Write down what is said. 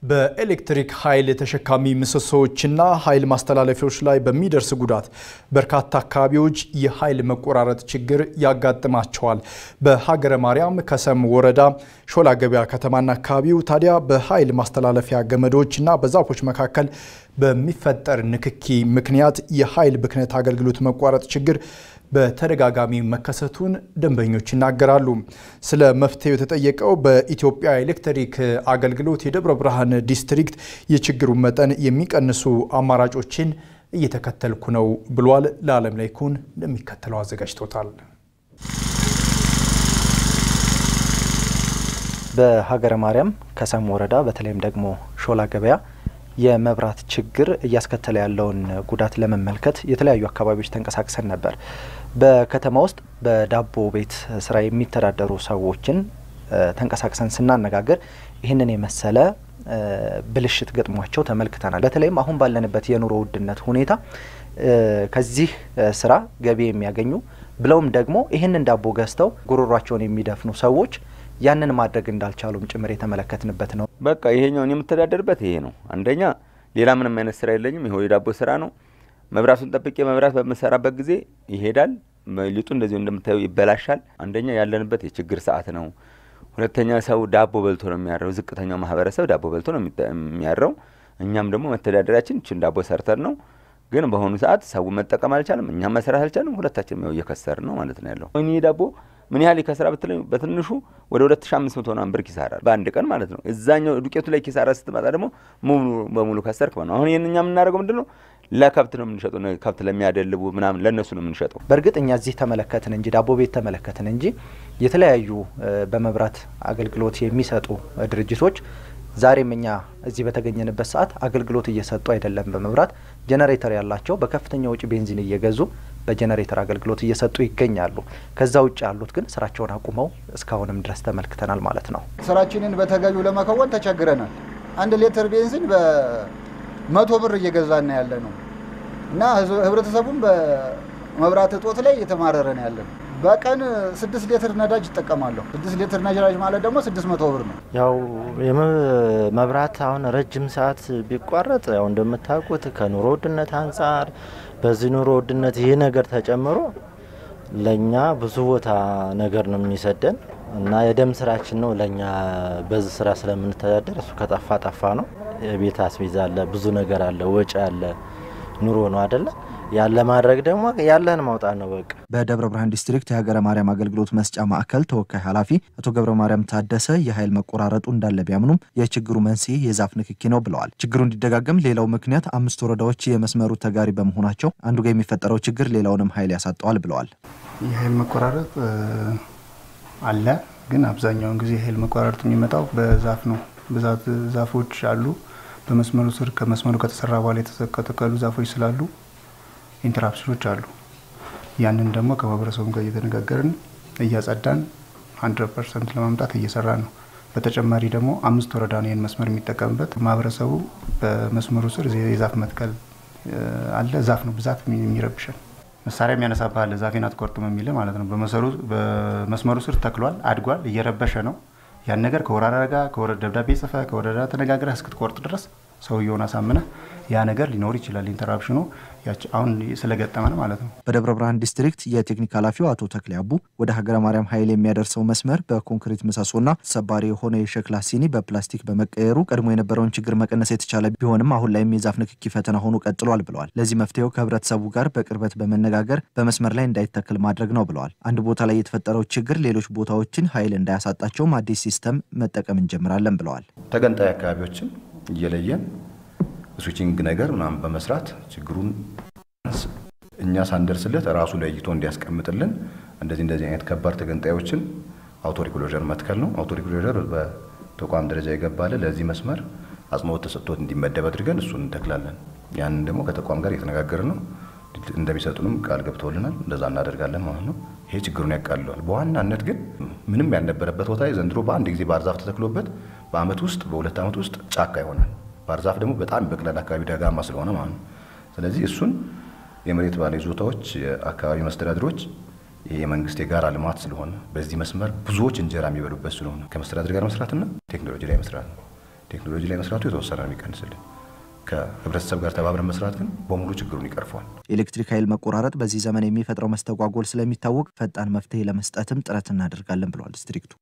በኤሌክትሪክ ኃይል ተሸካሚ ምሰሶዎችና ኃይል ማስተላለፊያዎች ላይ በሚደርስ ጉዳት በርካታ አካባቢዎች የኃይል መቆራረጥ ችግር ያጋጥማቸዋል። በሀገረ ማርያም ከሰም ወረዳ ሾላ ገበያ ከተማና አካባቢው ታዲያ በኃይል ማስተላለፊያ ገመዶችና በዛፎች መካከል በሚፈጠር ንክኪ ምክንያት የኃይል ብክነት አገልግሎት መቋረጥ ችግር በተደጋጋሚ መከሰቱን ደንበኞች ይናገራሉ። ስለ መፍትሄው የተጠየቀው በኢትዮጵያ ኤሌክትሪክ አገልግሎት የደብረ ብርሃን ዲስትሪክት የችግሩን መጠን የሚቀንሱ አማራጮችን እየተከተልኩ ነው ብሏል። ለዓለም ላይ ኩን እንደሚከተለው አዘጋጅቶታል። በሀገረ ማርያም ከሰም ወረዳ በተለይም ደግሞ ሾላ ገበያ የመብራት ችግር እያስከተለ ያለውን ጉዳት ለመመልከት የተለያዩ አካባቢዎች ተንቀሳቅሰን ነበር። በከተማ ውስጥ በዳቦ ቤት ስራ የሚተዳደሩ ሰዎችን ተንቀሳቅሰን ስናነጋገር ይህንን የመሰለ ብልሽት ገጥሟቸው ተመልክተናል። በተለይም አሁን ባለንበት የኑሮ ውድነት ሁኔታ ከዚህ ስራ ገቢ የሚያገኙ ብለውም ደግሞ ይህንን ዳቦ ገዝተው ጉሮሯቸውን የሚደፍኑ ሰዎች ያንን ማድረግ እንዳልቻሉም ጭምር የተመለከትንበት ነው። በቃ ይሄኛውን የምተዳደርበት ይሄ ነው። አንደኛ ሌላ ምንም አይነት ስራ የለኝም። ይሄው የዳቦ ስራ ነው። መብራቱን ጠብቄ መብራት በመሰራበት ጊዜ ይሄዳል። ሊጡ እንደዚህ እንደምታዩ ይበላሻል። አንደኛ ያለንበት የችግር ሰዓት ነው። ሁለተኛ ሰው ዳቦ በልቶ ነው የሚያረው። ዝቅተኛው ማህበረሰብ ዳቦ በልቶ ነው የሚያረው። እኛም ደግሞ መተዳደራችን እቺን ዳቦ ሰርተን ነው። ግን በሆኑ ሰዓት ሰው መጠቀም አልቻለም፣ እኛም መስራት አልቻለም። ሁለታችንም ነው እየከሰርን ነው ማለት ነው ያለው። እኔ ዳቦ ምን ያህል ይከስራ ብትለኝ በትንሹ ወደ 2500 ብር ኪሳራ በአንድ ቀን ማለት ነው። እዛኛው ዱቄቱ ላይ ኪሳራ ስትመጣ ደግሞ ሙሉ በሙሉ ከሰርክ ማለት ነው። አሁን የኛ የምናደርገው ምንድነው? ለከብት ነው የምንሸጠው። ከብት ለሚያደልቡ ምናምን ለነሱ ነው የምንሸጠው። በእርግጥ እኛ እዚህ ተመለከትን እንጂ ዳቦ ቤት ተመለከትን እንጂ የተለያዩ በመብራት አገልግሎት የሚሰጡ ድርጅቶች ዛሬም እኛ እዚህ በተገኘንበት ሰዓት አገልግሎት እየሰጡ አይደለም። በመብራት ጄነሬተር ያላቸው በከፍተኛ ወጪ ቤንዚን እየገዙ በጄነሬተር አገልግሎት እየሰጡ ይገኛሉ። ከዛ ውጭ ያሉት ግን ስራቸውን አቁመው እስካሁንም ድረስ ተመልክተናል ማለት ነው። ስራችንን በተገቢው ለመከወን ተቸግረናል። 1 ሊትር ቤንዚን በ100 ብር እየገዛን ያለ ነው እና ህብረተሰቡም በመብራት እጦት ላይ እየተማረረ ነው ያለው። በቀን 6 ሊትር ነዳጅ ይጠቀማለሁ። 6 ሊትር ነዳጅ ማለት ደግሞ 600 ብር ነው። ያው መብራት አሁን ረጅም ሰዓት ቢቋረጥ ያው እንደምታውቁት ከኑሮ ውድነት አንፃር በዚህ ኑሮ ውድነት ይሄ ነገር ተጨምሮ ለኛ ብዙ ቦታ ነገር ነው የሚሰደን እና የደም ስራችን ነው። ለኛ በዚህ ስራ ስለምንተዳደር እሱ ከጠፋ ነው። የቤት አስቤዛ አለ፣ ብዙ ነገር አለ፣ ወጪ አለ፣ ኑሮ ነው አይደለ? ያለ ማድረግ ደግሞ ያለን ማውጣት ነው በቃ። በደብረ ብርሃን ዲስትሪክት የሀገረ ማርያም አገልግሎት መስጫ ማዕከል ተወካይ ኃላፊ አቶ ገብረ ማርያም ታደሰ የኃይል መቆራረጡ እንዳለ ቢያምኑም የችግሩ መንስኤ የዛፍ ንክኪ ነው ብለዋል። ችግሩ እንዲደጋገም ሌላው ምክንያት 5 ወረዳዎች የመስመሩ ተጋሪ በመሆናቸው አንዱ ጋር የሚፈጠረው ችግር ሌላውንም ኃይል ያሳጣዋል ብለዋል። የኃይል መቆራረጥ አለ፣ ግን አብዛኛውን ጊዜ የኃይል መቆራረጥ የሚመጣው በዛፍ ነው። በዛፍ ዛፎች አሉ በመስመሩ ስር ከመስመሩ ከተሰራ በኋላ የተተከሉ ዛፎች ስላሉ ኢንተራፕሽኖች አሉ። ያንን ደግሞ ከማህበረሰቡ ጋር እየተነጋገርን እያጸዳን 100% ለማምጣት እየሰራን ነው። በተጨማሪ ደግሞ 5 ወረዳ ነው ይሄን መስመር የሚጠቀምበት። ማህበረሰቡ በመስመሩ ስር የዛፍ መትከል አለ። ዛፍ ነው ብዛት የሚረብሸን። መሳሪያ የሚያነሳባለ ዛፌን አትቆርጥም የሚል ማለት ነው። በመስመሩ ስር ተክሏል፣ አድጓል፣ እየረበሸ ነው። ያን ነገር ከወራዳ ጋር ከወረዳ ደብዳቤ ጽፈ ከወረዳ ተነጋግረህ እስክትቆርጥ ድረስ ሰውየውን አሳምነህ ያ ነገር ሊኖር ይችላል። ኢንተራፕሽኑ አሁን ስለገጠመን ማለት ነው። በደብረ ብርሃን ዲስትሪክት የቴክኒክ ኃላፊው አቶ ተክሊያቡ ወደ ሀገረ ማርያም ኃይል የሚያደርሰው መስመር በኮንክሪት ምሰሶና ሰባሪ የሆነ የሸክላ ሲኒ በፕላስቲክ በመቀየሩ ቀድሞ የነበረውን ችግር መቀነስ የተቻለ ቢሆንም አሁን ላይም የዛፍ ንክኪ ፈተና ሆኖ ቀጥሏል ብለዋል። ለዚህ መፍትሄው ከህብረተሰቡ ጋር በቅርበት በመነጋገር በመስመር ላይ እንዳይተከል ማድረግ ነው ብለዋል። አንድ ቦታ ላይ የተፈጠረው ችግር ሌሎች ቦታዎችን ኃይል እንዳያሳጣቸውም አዲስ ሲስተም መጠቀም እንጀምራለን ብለዋል። ተገንጣይ አካባቢዎችን እየለየን ስዊቺንግ ነገር ምናምን በመስራት ችግሩን እኛ ሳንደርስለት ራሱ ለይቶ እንዲያስቀምጥልን እንደዚህ አይነት ከባድ ተገንጣዮችን አውቶሪክሎጀር መትከል ነው። አውቶሪክሎጀር በተቋም ደረጃ ይገባል። ለዚህ መስመር አጽንኦት ተሰጥቶት እንዲመደብ አድርገን እሱን እንተክላለን። ያንን ደግሞ ከተቋም ጋር እየተነጋገርን ነው። እንደሚሰጡንም ቃል ገብተውልናል። እንደዛ እናደርጋለን ማለት ነው። ይሄ ችግሩን ያቃልላል። በዋናነት ግን ምንም ያልነበረበት ቦታ ዘንድሮ በአንድ ጊዜ ባርዛፍ ተተክሎበት በአመት ውስጥ በ2 አመት ውስጥ ጫካ ይሆናል። ባርዛፍ ደግሞ በጣም በቅለል አካባቢ ደጋማ ስለሆነ ማለት ነው። ስለዚህ እሱን የመሬት ባለይዞታዎች የአካባቢ መስተዳድሮች ይሄ የመንግስት የጋራ ልማት ስለሆነ በዚህ መስመር ብዙዎች እንጀራ የሚበሉበት ስለሆነ ከመስተዳድር ጋር መስራትና ቴክኖሎጂ ላይ መስራት ነው። ቴክኖሎጂ ላይ መስራቱ የተወሰነ ነው የሚቀንስልን። ከህብረተሰብ ጋር ተባብረን መስራት ግን በሙሉ ችግሩን ይቀርፈዋል። ኤሌክትሪክ ኃይል መቆራረጥ በዚህ ዘመን የሚፈጥረው መስተጓጎል ስለሚታወቅ ፈጣን መፍትሄ ለመስጠትም ጥረት እናደርጋለን ብለዋል ዲስትሪክቱ።